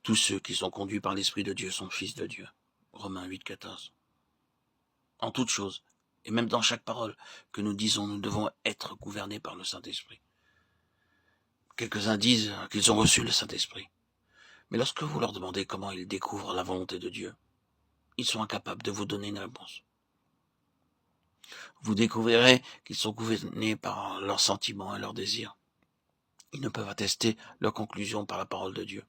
Tous ceux qui sont conduits par l'Esprit de Dieu sont fils de Dieu. Romains 8, 14. En toute chose, et même dans chaque parole que nous disons, nous devons être gouvernés par le Saint-Esprit. Quelques-uns disent qu'ils ont reçu le Saint-Esprit. Mais lorsque vous leur demandez comment ils découvrent la volonté de Dieu, ils sont incapables de vous donner une réponse. Vous découvrirez qu'ils sont gouvernés par leurs sentiments et leurs désirs. Ils ne peuvent attester leurs conclusions par la parole de Dieu.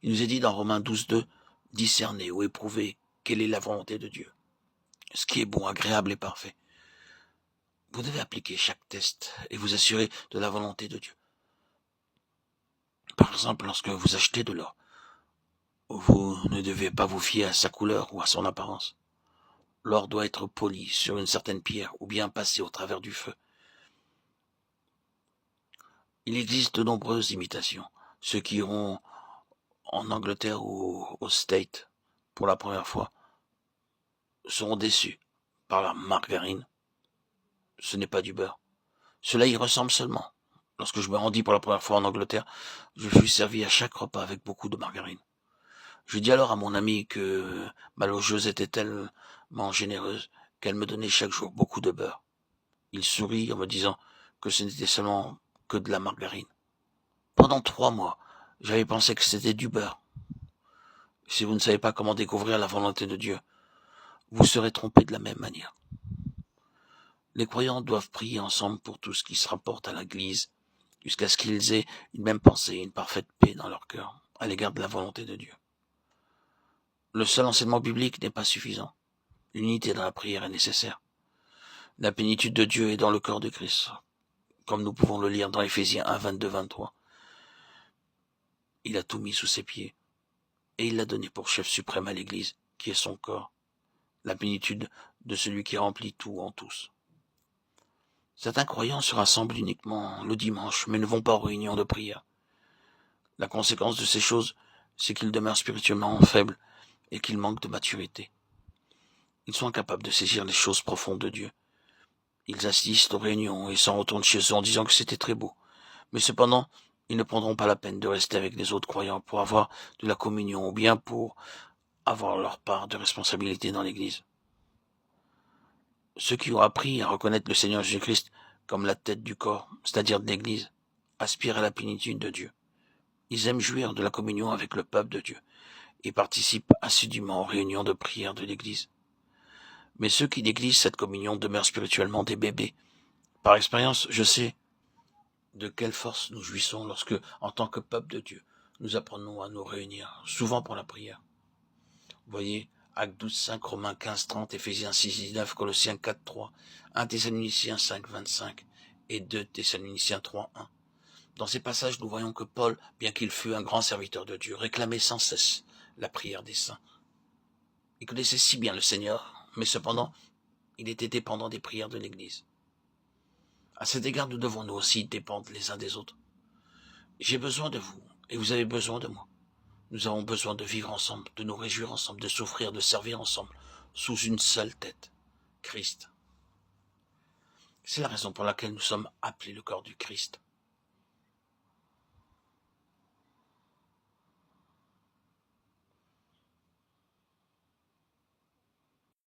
Il nous est dit dans Romains 12, 2, discerner ou éprouver quelle est la volonté de Dieu, ce qui est bon, agréable et parfait. Vous devez appliquer chaque test et vous assurer de la volonté de Dieu. Par exemple, lorsque vous achetez de l'or, vous ne devez pas vous fier à sa couleur ou à son apparence. L'or doit être poli sur une certaine pierre ou bien passé au travers du feu. Il existe de nombreuses imitations. Ceux qui iront en Angleterre ou aux States pour la première fois seront déçus par la margarine. Ce n'est pas du beurre. Cela y ressemble seulement. Lorsque je me rendis pour la première fois en Angleterre, je fus servi à chaque repas avec beaucoup de margarine. Je dis alors à mon amie que ma logeuse était tellement généreuse qu'elle me donnait chaque jour beaucoup de beurre. Il sourit en me disant que ce n'était seulement que de la margarine. Pendant 3 mois, j'avais pensé que c'était du beurre. Si vous ne savez pas comment découvrir la volonté de Dieu, vous serez trompé de la même manière. Les croyants doivent prier ensemble pour tout ce qui se rapporte à l'Église, jusqu'à ce qu'ils aient une même pensée et une parfaite paix dans leur cœur à l'égard de la volonté de Dieu. Le seul enseignement biblique n'est pas suffisant. L'unité dans la prière est nécessaire. La plénitude de Dieu est dans le corps de Christ, comme nous pouvons le lire dans Éphésiens 1, 22, 23. Il a tout mis sous ses pieds, et il l'a donné pour chef suprême à l'Église, qui est son corps, la plénitude de celui qui remplit tout en tous. Certains croyants se rassemblent uniquement le dimanche, mais ne vont pas aux réunions de prière. La conséquence de ces choses, c'est qu'ils demeurent spirituellement faibles et qu'ils manquent de maturité. Ils sont incapables de saisir les choses profondes de Dieu. Ils assistent aux réunions et s'en retournent chez eux en disant que c'était très beau. Mais cependant, ils ne prendront pas la peine de rester avec les autres croyants pour avoir de la communion ou bien pour avoir leur part de responsabilité dans l'Église. Ceux qui ont appris à reconnaître le Seigneur Jésus-Christ comme la tête du corps, c'est-à-dire de l'Église, aspirent à la plénitude de Dieu. Ils aiment jouir de la communion avec le peuple de Dieu et participent assidûment aux réunions de prière de l'Église. Mais ceux qui négligent cette communion demeurent spirituellement des bébés. Par expérience, je sais de quelle force nous jouissons lorsque, en tant que peuple de Dieu, nous apprenons à nous réunir, souvent pour la prière. Voyez, Actes 12, 5, Romains 15, 30, Éphésiens 6, 19, Colossiens 4, 3, 1 Thessaloniciens 5, 25 et 2 Thessaloniciens 3, 1. Dans ces passages, nous voyons que Paul, bien qu'il fût un grand serviteur de Dieu, réclamait sans cesse la prière des saints. Il connaissait si bien le Seigneur, mais cependant, il était dépendant des prières de l'Église. À cet égard, nous devons nous aussi dépendre les uns des autres. J'ai besoin de vous, et vous avez besoin de moi. Nous avons besoin de vivre ensemble, de nous réjouir ensemble, de souffrir, de servir ensemble, sous une seule tête, Christ. C'est la raison pour laquelle nous sommes appelés le corps du Christ.